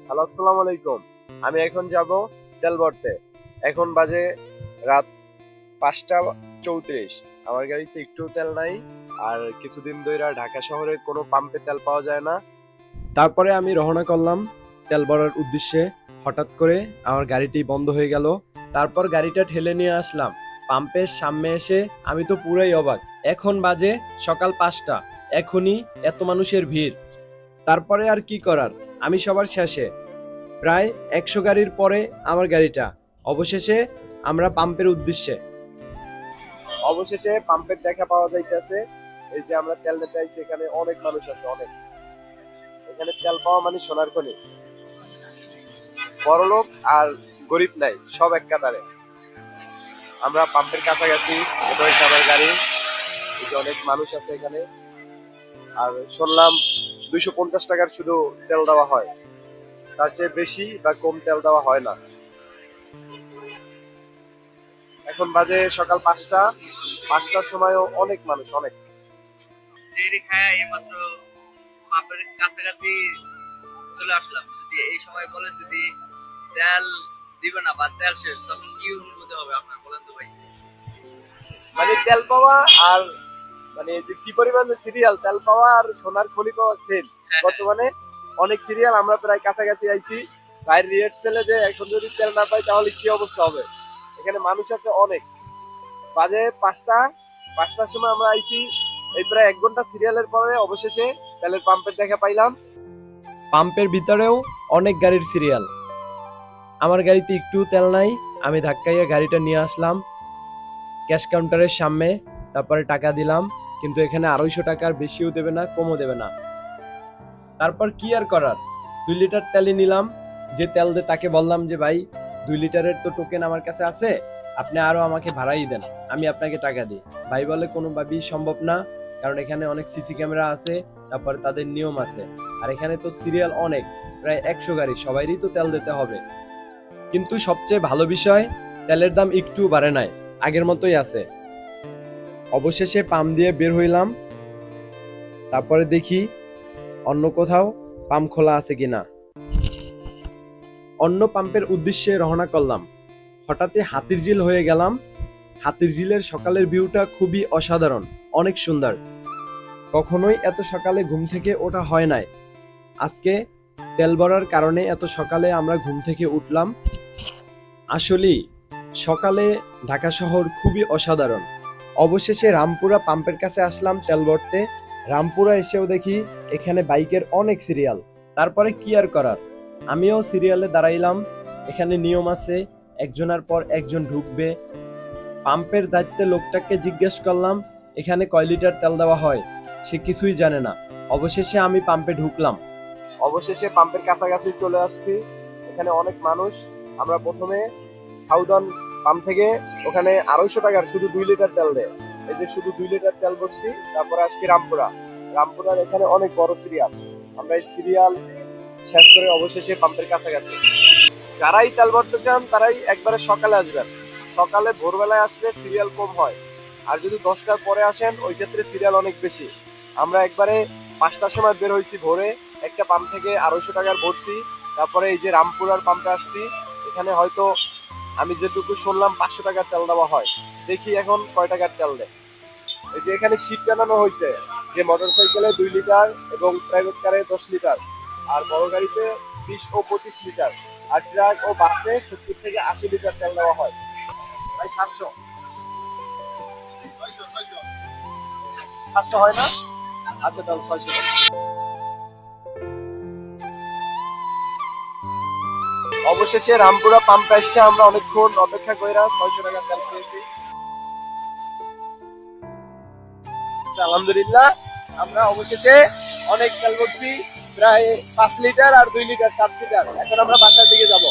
Hello, আসসালামু আলাইকুম। আমি এখন যাব তেল ভরতে। এখন বাজে রাত ৫টা ৩৪। আমার গাড়িতে একটু তেল নাই। আর কিছুদিন ধইরা ঢাকা শহরে কোনো পাম্পে তেল পাওয়া যায় না। তারপরে আমি রওনা করলাম তেল ভরার উদ্দেশ্যে। হঠাৎ করে আমার গাড়িটি বন্ধ হয়ে গেল। তারপর গাড়িটা ঠেলে নিয়ে আসলাম পাম্পের সামনে এসে আমি তো পুরাই অবাক। এখন বাজে সকাল ৫টা। এখনই এত মানুষের ভিড়। তারপরে আর কি করার, আমি সবার শেষে। প্রায় ১০০ গাড়ির পরে আমার গাড়িটা। অবশেষে আমরা পাম্পের উদ্দেশ্যে। অবশেষে পাম্পের দেখা পাওয়া যাইতেছে। এই যে আমরা তেল নিতে আইছি, এখানে অনেক মানুষ আছে, অনেক। এখানে তেল পাওয়া মানে সোনার খনি। বড়লোক আর গরিব নাই, সব এক কাতারে। আমরা পাম্পের কাছাকাছি। এটা হচ্ছে আমার গাড়ি। এই যে অনেক মানুষ আছে এখানে। আর শুনলাম ২৫০ টাকার শুধু তেল দেওয়া হয়, তার চেয়ে বেশি বা কম তেল দেওয়া হয় না। এখন বাজে সকাল ৫টা। ৫টার সময়ও অনেক মানুষ, অনেক। সেহরি খায় এইমাত্র পাম্পের কাছাকাছি চলে আসলাম। যদি এই সময় বলেন যদি তেল দিবে না বা তেল শেষ, তখন কি অনুভূতি হবে আপনার বলেন তো ভাই? মানে তেল পাওয়া আর মানে যে কি পরিমাণ সিরিয়াল তেল পাওয়া আর সোনার খনি পাওয়া সেম। বর্তমানে অনেক সিরিয়াল, আমরা প্রায় কাছাকাছি আইছি। ভাইয়ের রিহার্সেলে যে এখন যদি তেল না পাই তাহলে কি অবস্থা হবে। এখানে মানুষ আছে অনেক। বাজে ৫টা। ৫টার সময় আমরা আইছি। এই প্রায় ১ ঘন্টা সিরিয়ালের পরে অবশেষে তেলের পাম্পের দেখা পাইলাম। পাম্পের ভিতরেও অনেক গাড়ির সিরিয়াল। আমার গাড়িতে একটু তেল নাই। আমি ধাক্কাইয়া গাড়িটা নিয়ে আসলাম ক্যাশ কাউন্টারের সামনে। তারপরে টাকা দিলাম, কিন্তু এখানে ২৫০ টাকার বেশিও দেবে না, কমও দেবে না। তারপর কি আর করার, ২ লিটার তেলই নিলাম। যে তেল দে তাকে বললাম যে ভাই ২ লিটারের তো টোকেন আমার কাছে আছে, আপনি আরো আমাকে ভাড়াই দেন, আমি আপনাকে টাকা দিই। ভাই বলে কোনোভাবেই সম্ভব না, কারণ এখানে অনেক সিসি ক্যামেরা আছে, তারপর তাদের নিয়ম আছে। আর এখানে তো সিরিয়াল অনেক, প্রায় ১০০ গাড়ি, সবাইরই তো তেল দিতে হবে। কিন্তু সবচেয়ে ভালো বিষয়, তেলের দাম একটু বাড়ে নাই, আগের মতোই আছে। অবশেষে পাম্প দিয়ে বের হইলাম। তারপরে দেখি অন্য কোথাও পাম্প খোলা আছে কিনা। অন্য পাম্পের উদ্দেশ্যে রওনা করলাম। হঠাৎই হাতির ঝিল হয়ে গেলাম। হাতির ঝিলের সকালের ভিউটা খুবই অসাধারণ, অনেক সুন্দর। কখনোই এত সকালে ঘুম থেকে ওঠা হয় নাই। আজকে তেল ভরার কারণে এত সকালে আমরা ঘুম থেকে উঠলাম। আসলেই সকালে ঢাকা শহর খুবই অসাধারণ। অবশেষে রামপুরা পাম্পের কাছে আসলাম তেল ভরতে। রামপুরা এসেও দেখি এখানে বাইকের অনেক সিরিয়াল। তারপরে কি আর করার, আমিও সিরিয়ালে দাঁড়াইলাম। এখানে নিয়ম আছে, একজনের পর একজন ঢুকবে। পাম্পের দায়িত্বে লোকটাকে জিজ্ঞেস করলাম এখানে কয় লিটার তেল দেওয়া হয়, সে কিছুই জানে না। অবশেষে আমি পাম্পে ঢুকলাম। অবশেষে পাম্পের কাছাকাছি চলে আসছি। এখানে অনেক মানুষ। আমরা প্রথমে সাউদার্ন পাম্প থেকে ওখানে ২৫০ টাকার শুধু ২ লিটার তেল দেয়। এই যে শুধু ২ লিটার তেল করছি। তারপরে আসছি রামপুরা। রামপুরার এখানে অনেক বড় সিরিয়াল। আমরা এই সিরিয়াল শেষ করে অবশেষে পাম্পের কাছাকাছি। যারাই তেল ভরতে চান তারাই একবারে সকালে আসবেন। সকালে ভোরবেলায় আসলে সিরিয়াল কম হয়। আর যদি ১০টার পরে আসেন ওই ক্ষেত্রে সিরিয়াল অনেক বেশি। আমরা একবারে ৫টার সময় বের হয়েছি ভোরে, একটা পাম্প থেকে ২৫০ টাকার ভরছি। তারপরে এই যে রামপুরার পাম্পে আসছি। এখানে হয়তো আমি যেটুকু শুনলাম ৫০০ টাকার তেল দেওয়া হয়। দেখি এখন কয় টাকার তেল দেয়। এই যে এখানে শীট জানানো হয়েছে যে মোটর সাইকেলে ২ লিটার এবং প্রাইভেট কারে ১০ লিটার, আর বড় গাড়িতে ২০ ও ২৫ লিটার, আর ট্রাক ও বাসে ৭০ থেকে ৮০ লিটার তেল দেওয়া হয়। ভাই ৭০০ ৭০০ হয় না? আচ্ছা তাহলে ৬০০ টাকা। অবশেষে রামপুরা পাম্পে এসে আমরা অনেকক্ষণ অপেক্ষা করে ৬০০ টাকা তেল পেয়েছি। আলহামদুলিল্লাহ, আমরা অবশেষে অনেক তেল ভরছি, প্রায় ৫ লিটার আর ২ লিটার ৭ লিটার। এখন আমরা বাসার দিকে যাব।